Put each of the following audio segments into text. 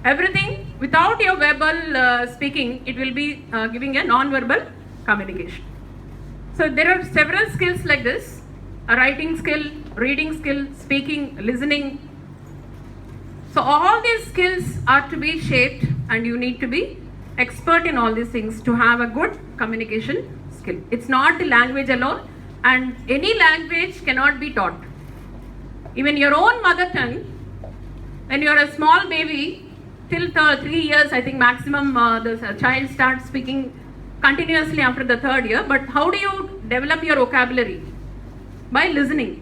Everything without your verbal speaking, it will be giving a non-verbal communication. So there are several skills like this: a writing skill, reading skill, speaking, listening. So all these skills are to be shaped, and you need to be expert in all these things to have a good communication skill. It's not the language alone, and any language cannot be taught. Even your own mother tongue, when you are a small baby, till 3 years, I think maximum, the child starts speaking continuously after the 3rd year. But how do you develop your vocabulary? By listening,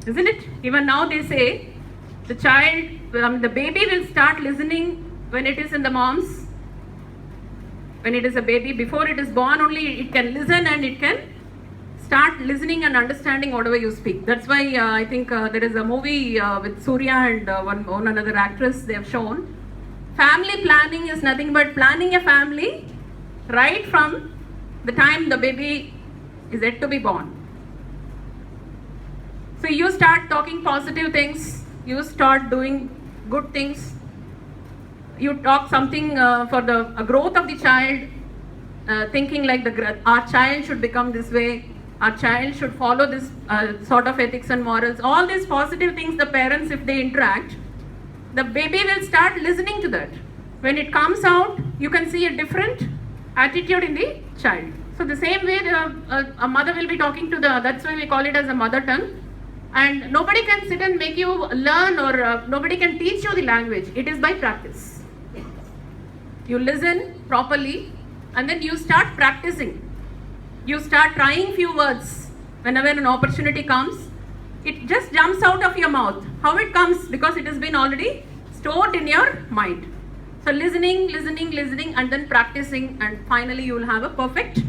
isn't it? Even now they say the child, the baby will start listening when it is in the mom's. When it is a baby, before it is born only, it can listen and it can start listening and understanding whatever you speak. That's why I think there is a movie with Surya and one another actress they have shown. Family planning is nothing but planning a family right from the time the baby is yet to be born. So you start talking positive things, you start doing good things, you talk something for the growth of the child, thinking like our child should become this way, our child should follow this sort of ethics and morals. All these positive things, the parents, if they interact, the baby will start listening to that. When it comes out, you can see a different attitude in the child. So the same way a mother will be talking to that's why we call it as a mother tongue. And nobody can sit and make you learn, or nobody can teach you the language. It is by practice. You listen properly and then you start practicing. You start trying few words. Whenever an opportunity comes, it just jumps out of your mouth. How it comes? Because it has been already stored in your mind. So listening, and then practicing, and finally you will have a perfect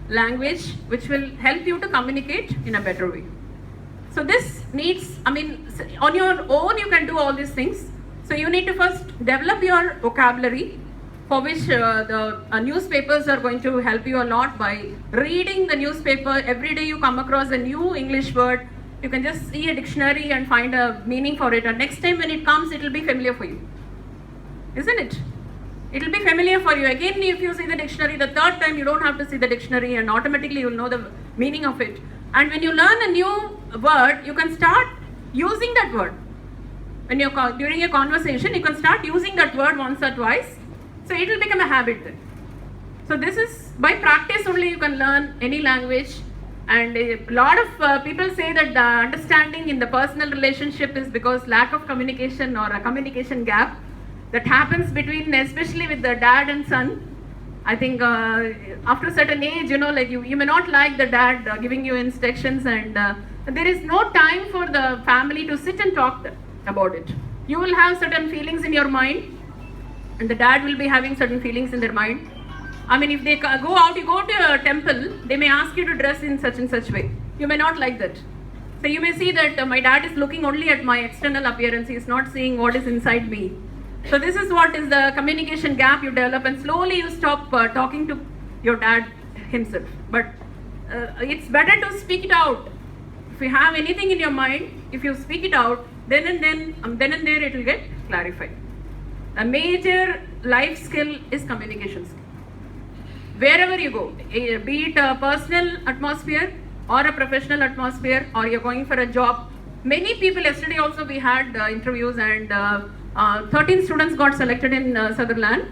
language which will help you to communicate in a better way. So this needs, on your own you can do all these things. So you need to first develop your vocabulary, for which the newspapers are going to help you a lot. By reading the newspaper, every day you come across a new English word, you can just see a dictionary and find a meaning for it, and next time when it comes, it will be familiar for you. Isn't it? It will be familiar for you. Again, if you see the dictionary, the 3rd time you don't have to see the dictionary, and automatically you will know the meaning of it. And when you learn a new word, you can start using that word. When you're during a conversation, you can start using that word once or twice. So it will become a habit then. So this is by practice only you can learn any language. And a lot of people say that the understanding in the personal relationship is because lack of communication or a communication gap that happens between, especially with the dad and son. I think after a certain age, like you may not like the dad giving you instructions, and there is no time for the family to sit and talk about it. You will have certain feelings in your mind, and the dad will be having certain feelings in their mind. If they go out, you go to a temple, they may ask you to dress in such and such way. You may not like that. So you may see that my dad is looking only at my external appearance, he is not seeing what is inside me. So this is what is the communication gap you develop, and slowly you stop talking to your dad himself. But it's better to speak it out. If you have anything in your mind, if you speak it out, then and there it will get clarified. A major life skill is communication skill. Wherever you go, be it a personal atmosphere or a professional atmosphere, or you're going for a job. Many people, yesterday also we had interviews, and 13 students got selected in Sutherland,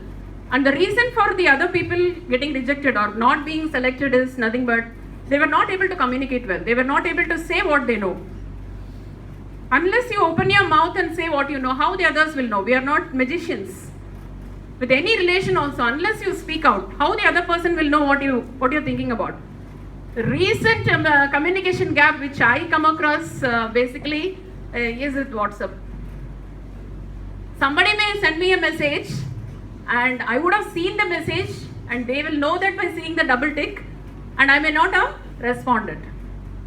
and the reason for the other people getting rejected or not being selected is nothing but they were not able to communicate well. They were not able to say what they know. Unless you open your mouth and say what you know, how the others will know? We are not magicians. With any relation also, unless you speak out, how the other person will know what you're thinking about? The recent communication gap which I come across basically is with WhatsApp. Somebody may send me a message and I would have seen the message, and they will know that by seeing the double tick, and I may not have responded.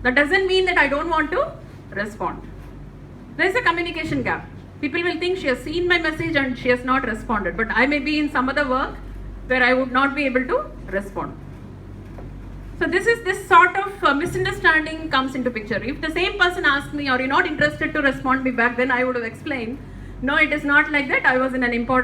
That doesn't mean that I don't want to respond. There is a communication gap. People will think she has seen my message and she has not responded, but I may be in some other work where I would not be able to respond. So this sort of misunderstanding comes into picture. If the same person asked me, "Are you not interested to respond me back?" then I would have explained No, it is not like that. I was in an important